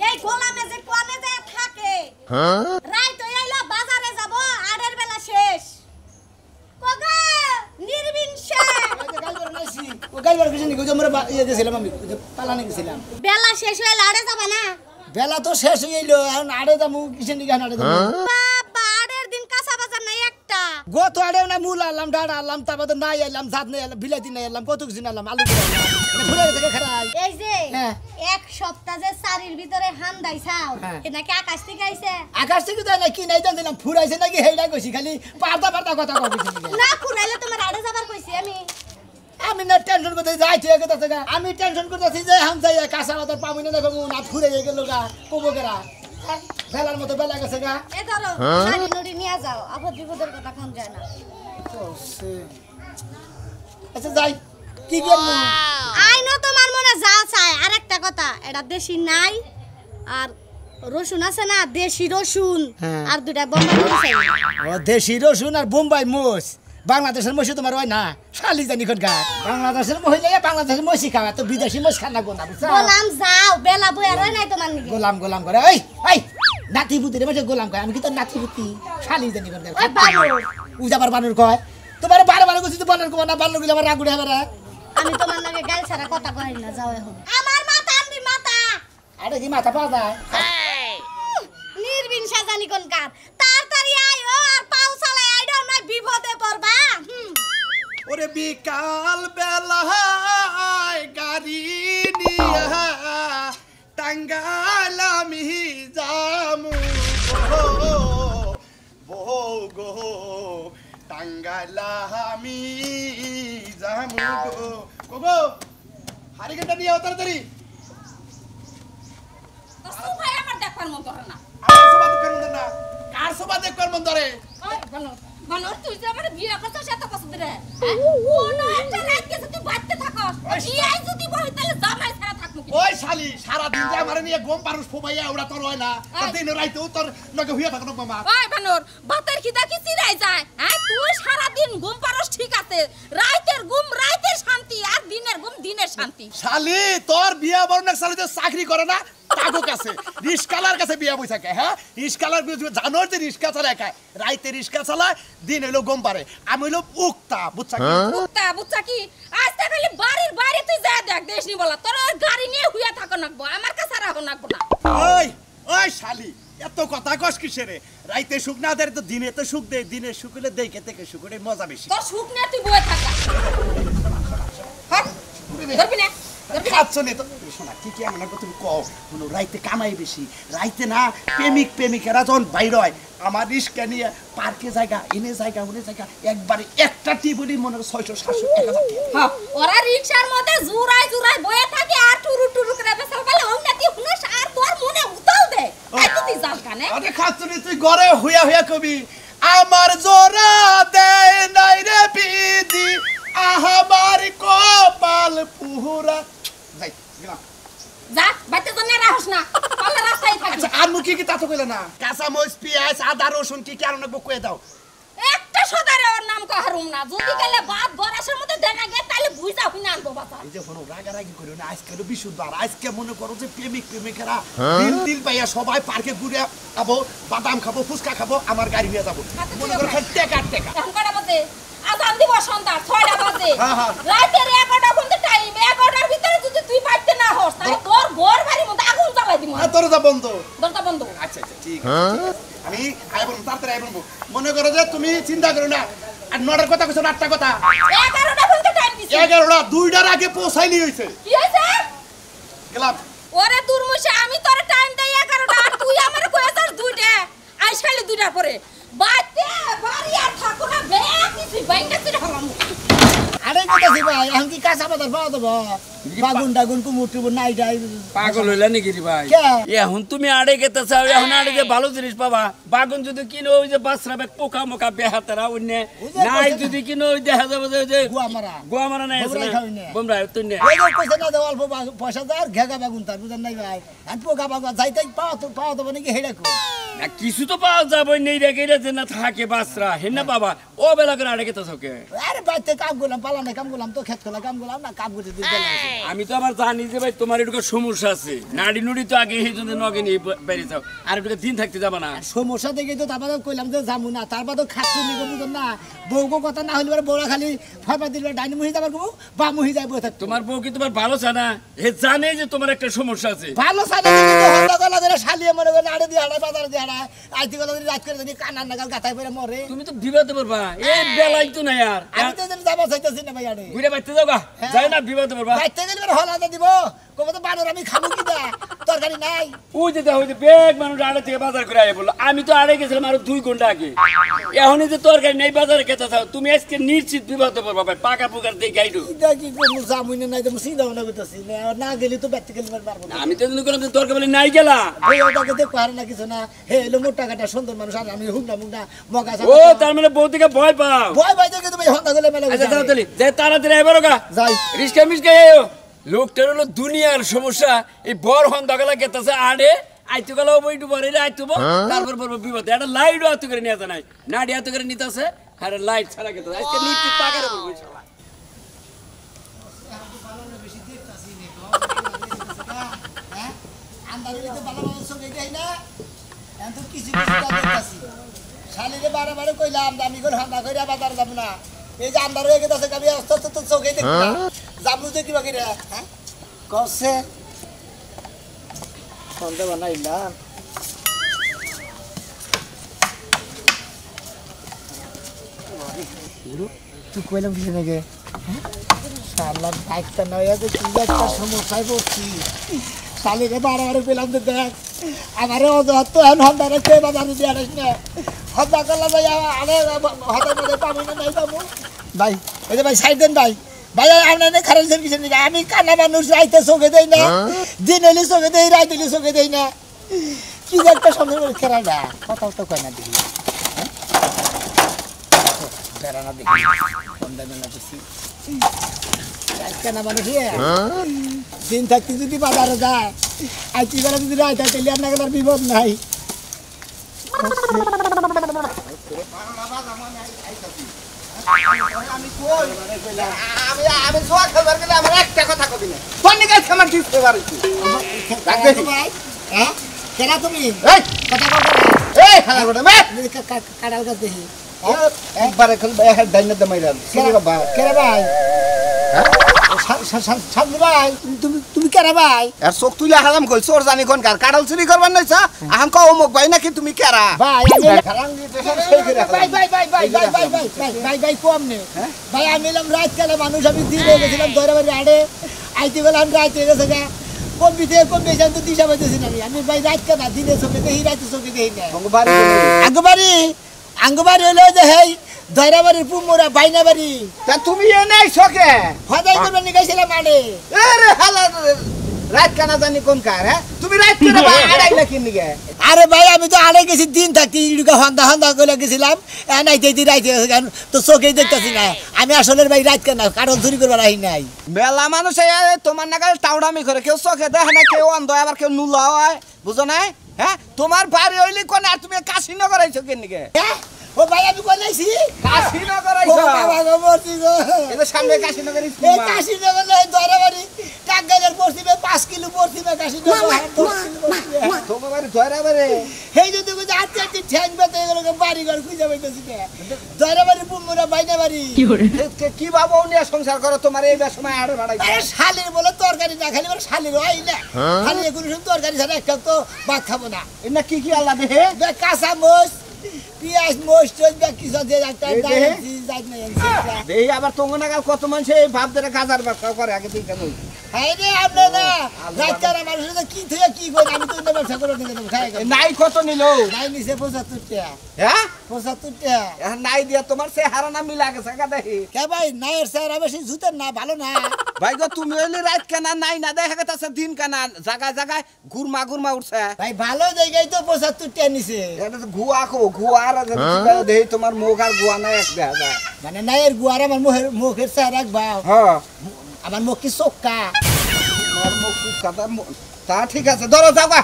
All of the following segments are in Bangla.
এই গোলামে যে কোনে যায় থাকে রাইত আইলো বাজারে যাব আড়ের বেলা শেষ কোগা নির্বিনশা গালবার নাইছি ও গালবার কিছু নি গো আমরা গেছিলাম আমি পালানে গেছিলাম বেলা শেষ হইলে আড়ে যাব না বেলা তো শেষ হইলো এখন আড়ে যামু কিছু নি গান আড়ে যামু বাবা আড়ের দিন কাঁচা বাজার নাই একটা গত আড়ে না মূল আলাম ডাড়া আলাম তারপর নাই আইলাম জাত নাই আইলাম বিলাতি নাই আইলাম কত কিছু আলাম আলু ফুলে থেকে খারাই এই যে এক সপ্তাহ যে সারির ভিতরে হান দাইছাও এ নাকি আকাশ থেকে আইছে আকাশ থেকে তো নাকি নাই জানলাম ফুরাইছে নাকি হেইডা কইছি খালি পারদা পারদা কথা কইছি না ফুরাইলে তোমার আড়ে যাবার কইছি আমি না টেনশন করতে যাই ঠিক আছে গা আমি টেনশন করতেছি যে হাম যাই কাঁচা বাজার পাবো না দেখো না ফুরে গেল গা কবো গেরা বেলার মতো বেলা গেছে গা এ ধরো শাড়ি নুড়ি নিয়ে যাও আপদ বিপদের কথা কোন যায় না আচ্ছা যাই কি করব আইনো তোমার মনে যা চায় আরেকটা কথা এটা দেশি নাই আর রসুন আছে না দেশি রসুন আর দুটা বোম্বাই মরিচ ও দেশি রসুন আর বোম্বাই মোষ বাংলাদেশের মহিষ তোমার হয় না শালি জানি কোন গা বাংলাদেশের মহিলা বাংলাদেশের মহিষই খাওয়া তো বিদেশি মোষ খানা গোনা বুঝছো গোলাম যাও বেলা বই আর নাই তোমার নিকে গোলাম গোলাম করে এই এই নাতি বুতি রে মাঝে গোলাম কয় আমি কি তো নাতি বুতি শালি জানি কোন ওই বানর উজাবার বানর কয় তোমার বারবার কইছি তো বানর কয় না বানর গুলো আবার রাগুড়ে আবার আমি তোমার লাগে গাল ছাড়া কথা কই না যাও এখন আমার মাথা আনবি মাথা আরে কি মাথা পাওয়া যায় নির্বিন সাজানি কোন কার তাড়াতাড়ি আইও আর পাও চালাই আইডো না বিপদে পড়বা ওরে বিকাল বেলায় গাড়ি নিয়া টাঙ্গাইল আমি যামু গো গো টাঙ্গাইল আমি যামু গো গো হারিকেনটা নিয়ে আও তাড়াতাড়ি তো সুভাই আমার দেখবার মন করে না আমার সবা দেখবার মন না কার সবা দেখবার মন ধরে ওই বানর তুই যে আমার বিয়ে করছিস এত পছন্দ রে কোন একটা রাত গেছে তুই বাড়তে থাকস বিয়ে যদি বই তাহলে জামাই ছাড়া থাকবো কি ওই শালি সারা দিন যে আমারে নিয়ে গম পারুস ফোবাইয়া ওরা তোর হয় না দিন রাইতে তোর নগে হইয়া থাকো মামা ওই বানর ভাতের খিদা কি চিরাই যায় হ্যাঁ তুই সারা দিন ঘুম পারস ঠিক আছে রাতের ঘুম রাতের শান্তি আর দিনের ঘুম দিনের শান্তি শালি তোর বিয়া বরণ এক শালি যে চাকরি করে না তাগো কাছে রিস্কালার কাছে বিয়া বই থাকে হ্যাঁ রিস্কালার জানোর যে রিস্কা চালায় খায় রাইতে রিস্কা চালায় দিন হইলো গম পারে আমি হইলো উক্তা বুঝছা কি বুঝছা কি আজ তা খালি বাড়ির বাইরে তুই যা দেখ দেশ নি বলা তোর গাড়ি নিয়ে হুইয়া থাকো নাকবো আমার কাছে রাখো নাকবো না ওই ওই শালি এত কথা কস কিসেরে রাইতে সুখ না দেয় তো দিনে তো সুখ দেয় দিনে সুখ হলে দেখে থেকে সুখ হলে মজা বেশি তোর সুখ নিয়ে তুই বয়ে থাকা হ্যাঁ ধরবি না খাচ্ছ নে তো শোনা কি কি আমার তুমি কও শুনো রাইতে কামাই বেশি রাইতে না প্রেমিক প্রেমিকেরা যখন বাইর হয় আমার রিস্কা নিয়ে পার্কে জায়গা এনে জায়গা ওনে জায়গা একবারে একটা টিবলি মনে 600-700 হ্যাঁ ওরা রিকশার মধ্যে জুরাই জুরাই বয়ে থাকে আর টুরু টুরু করে বেসাল বলে উন্নতি হুনস আর তোর মনে উতাল দে আই তুই জাল কানে আরে খাচ্ছ নে তুই ঘরে হইয়া হইয়া কবি আমার জোরা দেয় নাই রে বিধি আমার কপাল পুরা যাই গেলাম যা বাইতে জন্য রাহস না পাল্লা রাস্তায় থাকি আচ্ছা আর মুখি কি তা তো কইলা না কাঁচা মরিচ পেঁয়াজ আদা রসুন কি কারণে বকুয়ে দাও একটা সদারে ওর নাম কহারুম না যদি গেলে বাদ বরাসের মধ্যে দেখা গে তাহলে বুঝা হুইনা আনবো বাতা এই যে হলো রাগারাগি করিও না আজকে হলো বিশুদ্ধবার আজকে মনে করো যে প্রেমিক প্রেমিকেরা দিন দিন পাইয়া সবাই পার্কে ঘুরে খাবো বাদাম খাবো ফুচকা খাবো আমার গাড়ি নিয়ে যাবো মনে করো খালি টেকা টেকা এখন কটা বাজে আজান দিব সন্ধ্যা 6টা বাজে হ্যাঁ। রাতের 11টা পর্যন্ত টাইম 11টার ভিতরে যদি তুই বাইতে না হস তাহলে তোর ঘর বাড়ির মধ্যে আগুন জ্বালাই দিমু আর দরজা বন্ধ দরজা বন্ধ আচ্ছা আচ্ছা ঠিক আছে আমি আইবো তাড়াতাড়ি আইবো মনে করো যে তুমি চিন্তা করো না আর 9টার কথা কইছো 8টা কথা 11টা পর্যন্ত টাইম দিছি 11টা 2টার আগে পৌঁছাইলি হইছে কি হইছে গেলাম ওরে দুর্মুষে আমি তোর টাইম দেই 11টা আর তুই আমারে কইছ 2টা আইস খালি 2টার পরে বাইতে বাড়ি আর থাকো না বেশি বাইঙ্গা তুই হলাম আরে কইতাছি ভাই এখন কি কাঁচা বাজার পাওয়া যাবো বাগুন ডাগুন কুমুর টুমুর নাই ডাই পাগল হইলা নাকি রে ভাই কে? এখন তুমি আড়ে গেতে চাও এখন আড়ে যে ভালো জিনিস পাবা বাগুন যদি কিনো ওই যে বাসরা ব্যাগ পোকা মোকা বেহাতারা অন্য নাই যদি কিনো ওই দেখা যাবে যে ওই যে গোয়া মারা নাই আছে বোমরাই খাওয়াই না। বোমরা তুই নে ওই যে কইছে না যে অল্প পয়সা দেয় আর ঘেগা বাগুন তার বুঝেন নাই ভাই আর পোকা বাগুন যাইতে পাওয়া তো পাওয়া যাবে নাকি হেডে কো না কিছু তো পাওয়া যাবে নেই রেখে যে না থাকে বাসরা হে না বাবা ও বেলা করে আড়ে খেতে থাকে আরে বাইতে কাম করলাম পালানে কাম করলাম তো খেত খোলা কাম করলাম না কাম করতে দিতে আমি তো আবার জানি যে ভাই তোমার একটু সমস্যা আছে নাড়ি নুড়ি তো আগে এই জন্য নগে নিয়ে বেরিয়ে যাও আর একটু দিন থাকতে যাবা না সমস্যা দেখে তো তারপরে কইলাম যে যাবো না তারপর তো খাচ্ছি নিগো বুঝুন না বউকে কথা না হইলে বউরা খালি ফাইবা দিলে ডাইনি মুহি যাবার কবু বা মুহি যাইবো থাকতো তোমার বউ কি তোমার ভালো চায় না হে জানে যে তোমার একটা সমস্যা আছে ভালো সাদা কিন্তু হন্দা গলা ধরে শালিয়ে মনে করে আড়ে দিয়ে আড়ে বাজার দিয়ে আড়ে আইতি গলা ধরে রাত করে জানি কানার নাগাল গাথায় পড়ে মরে তুমি তো বিবাদে পড়বা এই বেলাই তো না यार আমি তো যেন যাবো চাইতেছি না ভাই আড়ে ঘুরে বাইতে যাও গা যাই না বিবাদে পড়বা বাইতে গেলে হলাদা দিব কবে তো বানর আমি খাবো কি দা তরকারি নাই ওই যে দেখো যে বেগ মানুষ আড়ে থেকে বাজার করে আয় বললো আমি তো আড়ে গেছিলাম আরো 2 ঘন্টা আগে এখনই যে তরকারি নেই বাজারে খেতে চাও তুমি আজকে নিশ্চিত বিবাদে পড়বা ভাই পাকা পুকার দিয়ে গাইডো এটা কি কোন জামুই না তো সিধা মনে করতেছি না গেলি তো বাইতে গেলে পারবো না আমি তো এজন্য করলাম যে তরকারি বলে নাই গেলা ওই ওটাকে দেখো আর না কিছু না হে এলো মোটা কাটা সুন্দর মানুষ আর আমি হুকনা মুকনা মগা ও তার মানে বউ থেকে ভয় পাও ভয় ভয় দেখে তুমি হন্দা গেলে মেলে আচ্ছা তাড়াতাড়ি যে তাড়াতাড়ি এবারও গা যাই রিস্কা মিসকা এও লোকটার হলো দুনিয়ার সমস্যা এই বড় হন্দা গেলা গেতাছে আড়ে আইতো গেল বইটু বরে আইতো তারপর বলবো বিপদে একটা লাইট আতো করে নিয়ে নাই নাড়ি আতো করে নিতেছে আর লাইট ছাড়া গেতে আজকে নিশ্চিত পাকারে বলবো শালা আন্দারিলে তো ভালো মানুষ সঙ্গে যাই না এখন তো কিছু কিছু দেখতাছি শালিরে বারে বারে কইলাম আমি কোন হান্দা কইরা বাজার যাব না এই যে আন্দার হয়ে গেছে আমি আস্তে আস্তে তো চোখে দেখি না জামু দেখি বাকি রে হ্যাঁ কসে কোনটা বানাইলাম তুই কইলাম কিছু নাকি শালার বাইকটা নয় যে কি একটা সমস্যায় পড়ছি শালিরে বারে পেলাম তো দেখ আমারে অজহত তো এখন হন্দা রেখে বাজারে দিয়ে আনিস না হন্দা করলে ভাই আরে হঠাৎ মধ্যে পাবো না নাই পাবো ভাই এই যে ভাই সাইড দেন ভাই ভাই আপনার খারাপ কিছু নেই আমি কানা মানুষ রাইতে চোখে দেই না দিন হলে চোখে দেই রাত হলে চোখে দেই না কি যে একটা সময় খেলা না কথাও তো কয় না দেখি বেড়ানা দেখি হন্দা মেলা করছি কেনা মানুষ দিন থাকতে যদি বাজারে যায় আইটি বেলা যদি রায় থাকে তাহলে আপনাকে তার বিপদ নাই আমি সোয়া খাবার গেলে আমার একটা কথা কবি না কোন গাছ আমার ঠিক ফেভার হ্যাঁ কেনা তুমি এই কথা বলতে এই খাবার বড় মে কাটাল গাছ দেখি একবারে খালি এক ডাইনে দে মাইরা সিরি বাবা কেরা ভাই সামনে ভাই তুমি কেরা ভাই আর চোখ তুলে হালাম কই চোর জানি কোন কার কাড়াল চুরি করবার নাইছা আহাম কও মোক ভাই নাকি তুমি কেরা ভাই খারাং দিতে সব সেই করে ভাই কম নে ভাই আমি এলাম রাত কালে মানুষ আমি দিনে গেছিলাম দৈরাবাড়ি আড়ে আইতে গেলাম রাত হয়ে গেছে গা কোন বিতে কোন বেশি তো দিশা পাইতেছি না আমি ভাই রাত কানা দিনে চোখে দেখি রাতে চোখে দেখি না আঙ্গবাড়ি হলো যে হেই দৈরাবাড়ির পুমোরা বাইনা বাড়ি তা তুমি এনে শোকে হদাই করবেন নিকাইছিলাম আড়ে আরে হালা রাত কানা জানি কোন কার হ্যাঁ তুমি রাত করে আড়াইলা কিন নিগে আরে ভাই আমি তো আড়ে গেছি দিন থাকতে ইডুকা হন্দা করে গেছিলাম নাইতে রাইতে তো চোখেই দেখতেছি না আমি আসলে ভাই রাত কেন কারণ চুরি করবার আহি নাই মেলা মানুষ তোমার নাগাল টাউডামি করে কেউ চোখে দেখে না কেউ অন্ধ আবার কেউ নুলা হয় বুঝো নাই হ্যাঁ তোমার বাড়ি হইলি কোন আর তুমি কাশিনগর আইছো কেন নিগে ও ভাই আমি কোন আইছি কাশিনগর ও আইছো বাবা গো মরছি গো এই সামনে কাশিনগর এই কাশিনগর নয় দৈরাবাড়ি টাঙ্গাইলের পশ্চিমে 5 কিলো পশ্চিমে কাশিনগর তোমার বাড়ি দৈরাবাড়ি এই যদি কই আচ্ছা ঠ্যাং বেতে গেল বাড়ি ঘর খুঁজে পাইতেছি না দৈরাবাড়ি পুমোরা বাইনা বাড়ি কি বাবা উনিয়া সংসার করো তোমার এই সময় আড়ে ভাড়াই আরে শালির বলে তরকারি না খালি বলে শালির হয় না খালি কোনো সময় তরকারি ছাড়া একটা তো ভাত খাবো না না কি আল্লাহ দেহে কাঁচা মোষ পিঁয়াজ মোষ চলবে কিছু দিয়ে একটা এই আবার তোমার নাগাল কত মানুষ এই ভাব ধরে গাজার ব্যবসা করে আগে দিকে নই হ্যাঁ রে আপনি না রাস্তার মানুষের তো কি থেকে কি করে আমি তো অন্য ব্যবসা করে নিয়ে দেবো খাই নাই কত নিল নাই নিছে 75 টাকা হ্যাঁ 75 টাকা এখন নাই দিয়া তোমার সে হারানা মিলা গেছে গা দেখি কে ভাই নাইয়ের স্যার বেশি জুতের না ভালো না ভাই গো তুমি হইলে রাত কেনা নাই না দেখা গেছে দিন কেনা জায়গায় জায়গায় গুরমা উঠছে ভাই ভালো জায়গায় তো 75 টাকা নিছে এটা তো গুয়া কো গুয়া আর দেই তোমার মুখ আর গুয়া নাই এক দেখা যায় মানে নাইয়ের গুয়ার আমার মুখের স্যার রাখবাও হ্যাঁ আমার মুখ কি চোক্কা তোমার মুখ কথা তা ঠিক আছে ধরো যাও গা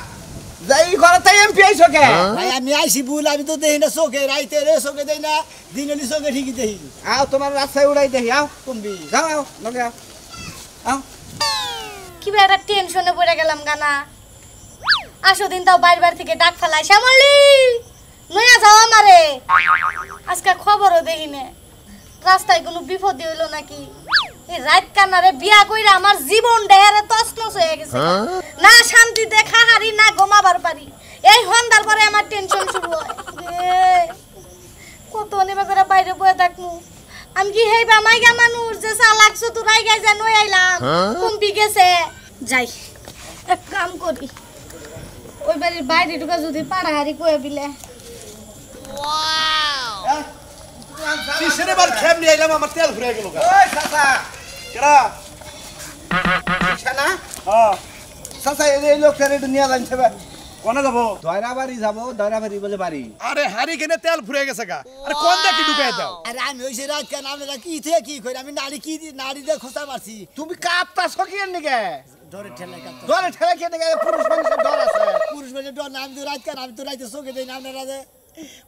যাই ঘরে তাই এমপি আইছো কে ভাই আমি আইছি ভুল আমি তো দেখি না চোখে রাইতে রে চোখে দেই না দিনলি চোখে ঠিকই দেখি আও তোমার রাস্তায় উড়াই দেখি আও কমবি যাও আও লগে আও আও কি একটা টেনশনে পড়ে গেলাম গানা আসো দিন তাও বাইরে থেকে ডাক ফেলাই শ্যামলি নয়া যাও আমারে আজকে খবরও দেখি না রাস্তায় কোনো বিপদ হইলো নাকি এই রাত কানারে বিয়া কইরা আমার জীবন দেহেরে তছনছ হয়ে গেছে না শান্তি দেখা হারি না ঘুমাবার পারি এই হন্দার পরে আমার টেনশন শুরু হয় কত নেবা করে বাইরে বয়ে থাকমু আমি কি হেই বামাইগা মানুষ যে চালাক চতুরাই গাই যে নই আইলাম কমবি গেছে যাই এক কাম করি ওই বাড়ির বাইরে ঢুকা যদি পাড়াহারি কয়ে বিলে কিসের বার খেম নিয়ে আইলাম আমার তেল ঘুরে গেল ওই চাচা কেরা ছানা হ্যাঁ চাচা এই লোকটার একটু নিয়ে যাচ্ছে কোনে যাবো দয়রাবাড়ি যাবো দয়রাবাড়ি বলে বাড়ি আরে হারি কেনে তেল ফুরে গেছে গা আরে কোন দেখি ঢুকাই দাও আরে আমি হইছে রাত কেন আমরা কি থেকে কি কই আমি নাড়ি কি নাড়ি দিয়ে খোঁচা মারছি তুমি কাঁপতাছো কি নিকে ধরে ঠেলে কাটতে দরে ঠেলা কি নিকে পুরুষ মানুষের ডর আছে পুরুষ মানে ডর না আমি তো রাত কেন আমি তো রাইতে চোখে দেই না আপনারা যে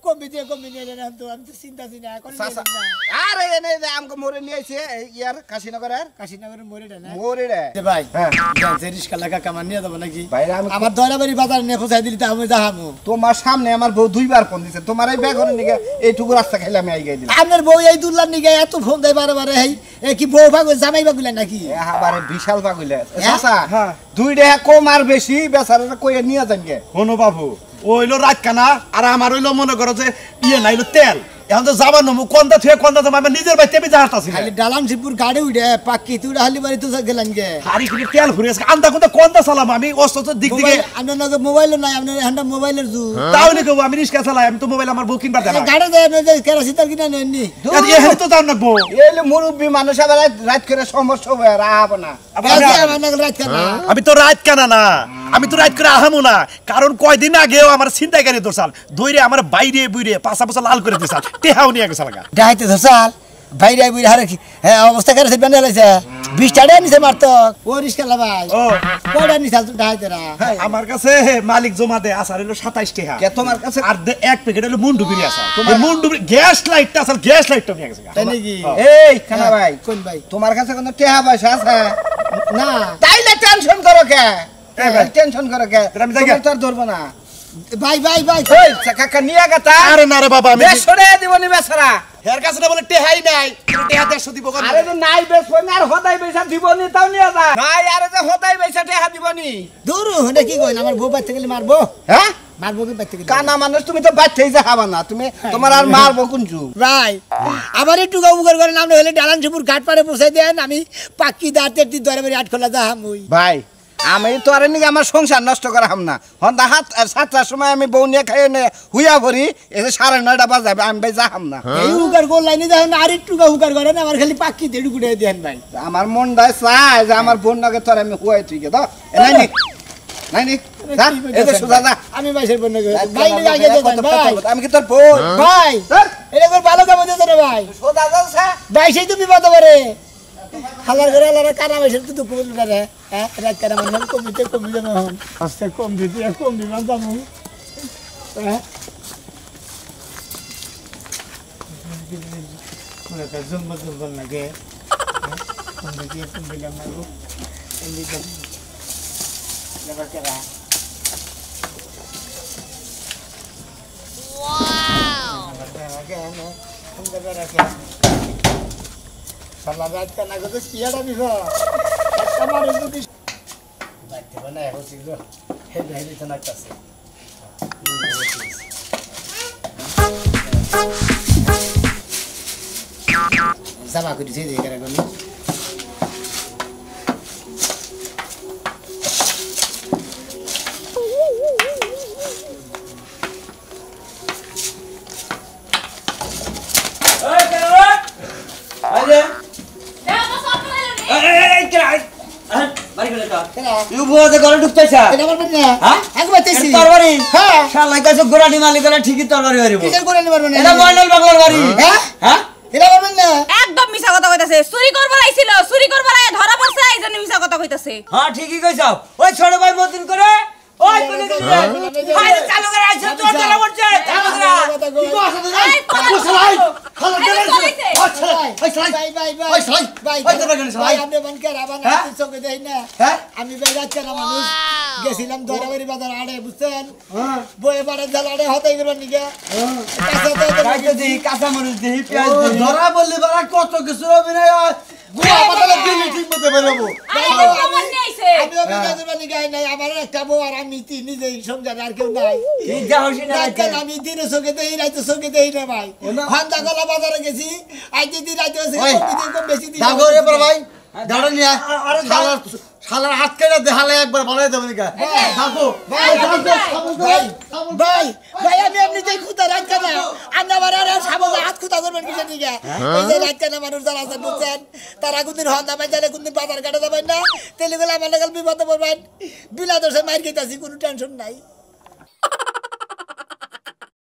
কমবি দিয়ে কমবি নিয়ে নেন তো আমি তো চিন্তা চিনা এখন চাচা আরে এনে যে আমকে মরে নিয়ে আইছে ইয়ার কাশীনগরের কাশীনগরের মরিটা না মরে রে ভাই হ্যাঁ জানছে রিস্কা লাগা কামান নিয়ে যাবো নাকি ভাইরা আমি আমার দয়রাবাড়ি বাজার নিয়ে পৌঁছাই দিলি তা আমি যাহামু তোমার সামনে আমার বউ দুইবার ফোন দিছে তোমার এই ব্যাগ নিকে এইটুকু রাস্তা খাইলে আমি আইগাই দিলাম আপনার বউ এই দুল্লার নিগে এত ফোন দেয় বারে বারে এই এ কি বউ পাগল জামাই পাগল নাকি আবারে বিশাল পাগলে হ্যাঁ? চাচা হ্যাঁ। 2 টাকা কম আর বেশি বেচারাটা কইয়া নিয়ে যান গে হনো বাবু ওইলো রাত কানা আর আমার হইলো মনে করো যে নাইলো তেল এখন তো যাবার নমু কোনটা থেকে কোনটা যাবো আমি নিজের বাড়িতে আমি যাহাতাছি খালি ডালাম শিবপুর গাড়ি উঠে পাক্কি তুই হালি বাড়ি তো গেলেন গে হারি কিনে তেল ফুরে গেছে আন্দা কোনটা চালাম আমি অস্ত দিক দিকে আপনার নগে মোবাইলও নাই আপনার হ্যান্ডা মোবাইলের যুগ তাহলে কেউ আমি রিস্কা চালাই আমি তো মোবাইল আমার বউ কিনবার দেনা গাড়ি দেয় না যে কেরাসিন তেল কিনে নেননি এখানে তো যাও নাকবো এলে মুরব্বী মানুষ আবার রাত করে সমস্যা হবে রাব না আমি তো রাত কানা না আমি তো রাত করে আহামু না কারণ কয়দিন আগেও আমার ছিনতাইকারী দোষাল দইরে আমার বাইরে বুইরে পাঁচা পাঁচা লাল করে দিছাল টেহাও নিয়ে গেছে লাগা ডাইতে ধসাল বাইরে বুইরে হারে হ্যাঁ অবস্থা কেরাসিন বেনে লাইছে 20 টাকা নিছে মারতো ও রিস্কা ভাই ও কয়টা নিছাল তো ডাইতেরা আমার কাছে মালিক জমা দে আসার হলো 27 টাকা কে তোমার কাছে আর এক প্যাকেট হলো মুন্ডু বিরি আছে তোমার মুন্ডু গ্যাস লাইটটা আসল গ্যাস লাইটটা নিয়ে গেছে তাই নাকি এই খানা ভাই কোন ভাই তোমার কাছে কোনো টেহা পয়সা আছে না তাইলে টেনশন করো কে এই ভাই। টেনশন করো কে আমি যাই তোমার তো আর ধরবো না ভাই ভাই ভাই ওই কাকা নিয়ে গেতা আরে না রে বাবা আমি 150 টাকা দিবনি বেচারা হের কাছে না বলে টেহাই নাই টেহা 150 দিব কোন আরে তো নাই বেচবো না আর হতাই পয়সা দিবনি তাও নিয়ে যা নাই আরে যে হতাই পয়সা টেহা দিবনি দূর হনে কি কইন আমার বউ বাইতে গেলে মারবো হ্যাঁ মারবো কি বাইতে গেলে কানা মানুষ তুমি তো বাচ্চাই যা খাবা না তুমি তোমার আর মারবো কোনচু ভাই আবার একটু গাউগার করে নাম হলে ডালান শিবপুর ঘাট পারে পৌঁছাই দেন আমি পাক্কি দাঁতে তি দরে বাড়ি আট খোলা যাহাম ওই ভাই আমি তো আর নাকি আমার সংসার নষ্ট করা হাম না হন্দা হাত 7টার সময় আমি বউ নিয়ে খাইয়ে নে হুইয়া ভরি এসে 9:30 বাজাবে আমি ভাই যাহাম না এই উগার গোল লাইনে যাই না আর একটু গাউগার করে না আমার খালি পাক্কি দেড় গুড়ে দেন ভাই আমার মনটা চায় যে আমার বোন নাকি তোর আমি হুয়াই তুই গে তো নাই নি নাই নি যা এতে সুদা যা আমি ভাইসের বন্য ভাই নিয়ে আগে দেন ভাই আমি কি তোর বোন ভাই এটা কোন ভালো কাম হইছে রে ভাই সুদা যাচ্ছে ভাই সেই তুমি বিপদ করে হালার করে হালার কানা ভাইসের তো দুঃখ বলবে রে হ্যাঁ রাত কানা মানে কমিতে কমি যাবে এখন আস্তে কম দিতে কম দিলাম যাবো হ্যাঁ মানে তো জম্বা জম্বা লাগে কম দিতে কম দিলাম না গো এমনি Never get out. Wow! Never again. Salah raat ka na gusto siya na biho. Tama rin ko dis. Bakit ba na ako siguro? Hindi ito nagtasi. Sama ako dito hindi ka na gano'n. একদম মিছা কথা কইতাছে চুরি করবার আইছিল চুরি করবার আই ধরা পড়ছে এইজন্য মিছা কথা কইতাছে হ্যাঁ ঠিকই কইছাও ওই ছোট ভাই মতিন করে ওই কোনে গেলি ভাই চালু করে আইছ তোর জ্বালা করছে চালু করে কি কস এই, ও শালাই খালা এই, দেন চলেছে। ও শালাই ওই শালাই ভাই ভাই ভাই ওই শালাই ভাই ওই তোরা কেন শালাই আপনি মন করে আবার হ্যাঁ? চোখে দেই না হ্যাঁ আমি বেজাচ্ছি না মানুষ গেছিলাম দরাবাড়ি বাজার আড়ে বুঝছেন হ্যাঁ বয়ে পাড়ে জাল আড়ে হতাই গেল নিকে গাইতে দেই কাঁচা মরিচ দেই পেঁয়াজ দেই ধরা বললি বারা কত কিছু অভিনয় হয় গুয়া পাতালে দিলি ঠিক মতো বেরোবো আরে খবর নিয়েছে আমি অভিনয় করবার নিকে নাই আমার একটা বউ আর আমি নিজেই সংসারে আর কেউ নাই এই যা হইছে না রাতকাল আমি দিনে চোখে দেই রাইতে চোখে দেই না ভাই হান্দা গলা বাজারে গেছি আজ দিন রাইতে হয়েছে ওই, কম বেশি দিন দাগো রে পর ভাই দাঁড়া নিয়া শালার শালার হাত কেটে দেখালে একবার বানাই দেব নিকা দাগো ভাই ভাই ভাই আমি এমনিতেই খুদা রাখতে না আমি আবার আর সামনে হাত খুদা করবেন কিছু নিকে এই যে রাখতে না মানুষ যারা আছে বুঝছেন তারা কোনদিন হন্দা মাই জানে কোনদিন বাজার কাটে যাবেন না তেলে গেলে আমার লাগাল বিপদে পড়বেন বিলা দোষে মার খেতেছি কোনো টেনশন নাই